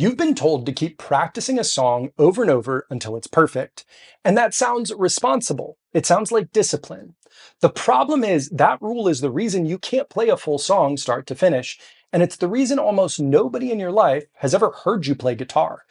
You've been told to keep practicing a song over and over until it's perfect. And that sounds responsible. It sounds like discipline. The problem is that rule is the reason you can't play a full song start to finish. And it's the reason almost nobody in your life has ever heard you play guitar.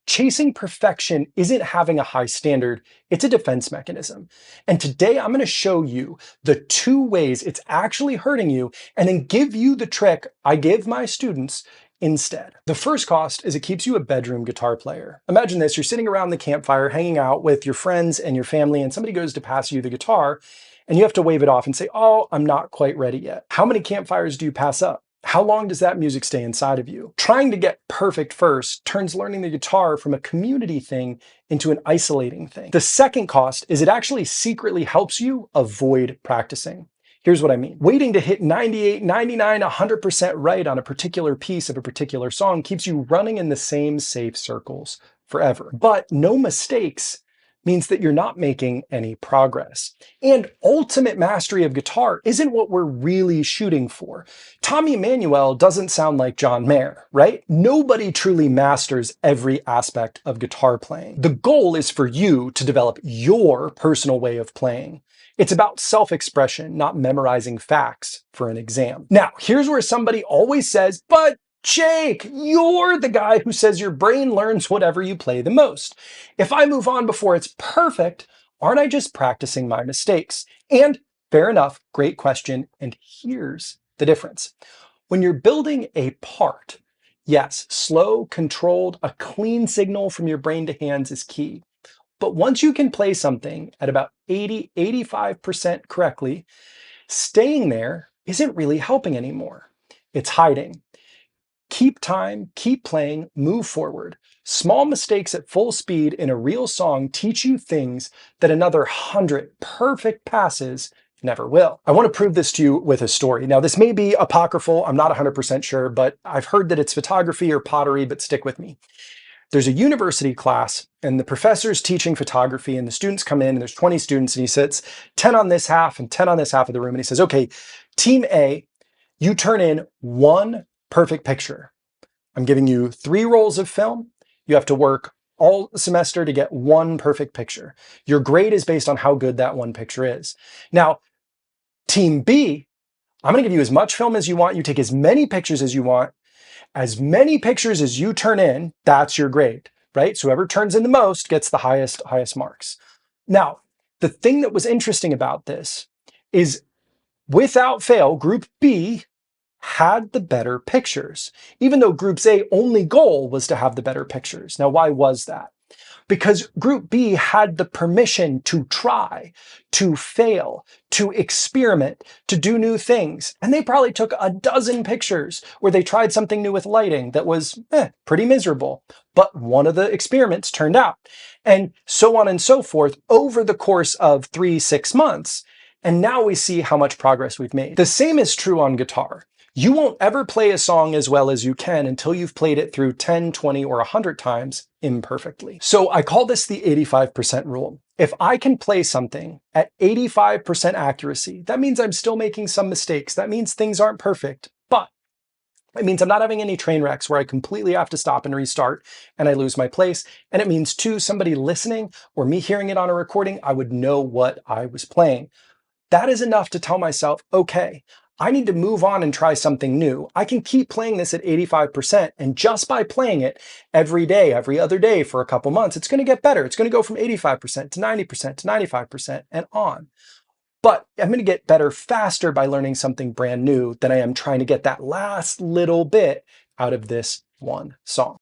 Chasing perfection isn't having a high standard, it's a defense mechanism. And today I'm going to show you the two ways it's actually hurting you and then give you the trick I give my students instead. The first cost is it keeps you a bedroom guitar player. Imagine this, you're sitting around the campfire hanging out with your friends and your family and somebody goes to pass you the guitar and you have to wave it off and say, "Oh, I'm not quite ready yet." How many campfires do you pass up? How long does that music stay inside of you? Trying to get perfect first turns learning the guitar from a community thing into an isolating thing. The second cost is it actually secretly helps you avoid practicing. Here's what I mean. Waiting to hit 98, 99, 100% right on a particular piece of a particular song keeps you running in the same safe circles forever. But no mistakes means that you're not making any progress. And ultimate mastery of guitar isn't what we're really shooting for. Tommy Emmanuel doesn't sound like John Mayer, right? Nobody truly masters every aspect of guitar playing. The goal is for you to develop your personal way of playing. It's about self-expression, not memorizing facts for an exam. Now, here's where somebody always says, "But Jake, you're the guy who says your brain learns whatever you play the most. If I move on before it's perfect, aren't I just practicing my mistakes?" And fair enough, great question. And here's the difference. When you're building a part, yes, slow, controlled, a clean signal from your brain to hands is key. But once you can play something at about 80, 85% correctly, staying there isn't really helping anymore. It's hiding. Keep time, keep playing, move forward. Small mistakes at full speed in a real song teach you things that another 100 perfect passes never will. I want to prove this to you with a story. Now, this may be apocryphal, I'm not 100% sure, but I've heard that it's photography or pottery, but stick with me. There's a university class and the professor's teaching photography and the students come in and there's 20 students and he sits 10 on this half and 10 on this half of the room and he says, "Okay, team A, you turn in one perfect picture. I'm giving you 3 rolls of film. You have to work all semester to get one perfect picture. Your grade is based on how good that one picture is. Now, team B, I'm going to give you as much film as you want. You take as many pictures as you want. As many pictures as you turn in, that's your grade, right? So whoever turns in the most gets the highest marks." Now, the thing that was interesting about this is without fail, group B had the better pictures, even though group's A only goal was to have the better pictures. Now, why was that? Because group B had the permission to try, to fail, to experiment, to do new things. And they probably took a dozen pictures where they tried something new with lighting that was pretty miserable. But one of the experiments turned out. And so on and so forth over the course of 3-6 months. And now we see how much progress we've made. The same is true on guitar. You won't ever play a song as well as you can until you've played it through 10, 20, or 100 times imperfectly. So I call this the 85% rule. If I can play something at 85% accuracy, that means I'm still making some mistakes. That means things aren't perfect, but it means I'm not having any train wrecks where I completely have to stop and restart and I lose my place. And it means too, somebody listening or me hearing it on a recording, I would know what I was playing. That is enough to tell myself, okay, I need to move on and try something new. I can keep playing this at 85%, and just by playing it every day, every other day for a couple months, it's going to get better. It's going to go from 85% to 90% to 95% and on. But I'm going to get better faster by learning something brand new than I am trying to get that last little bit out of this one song.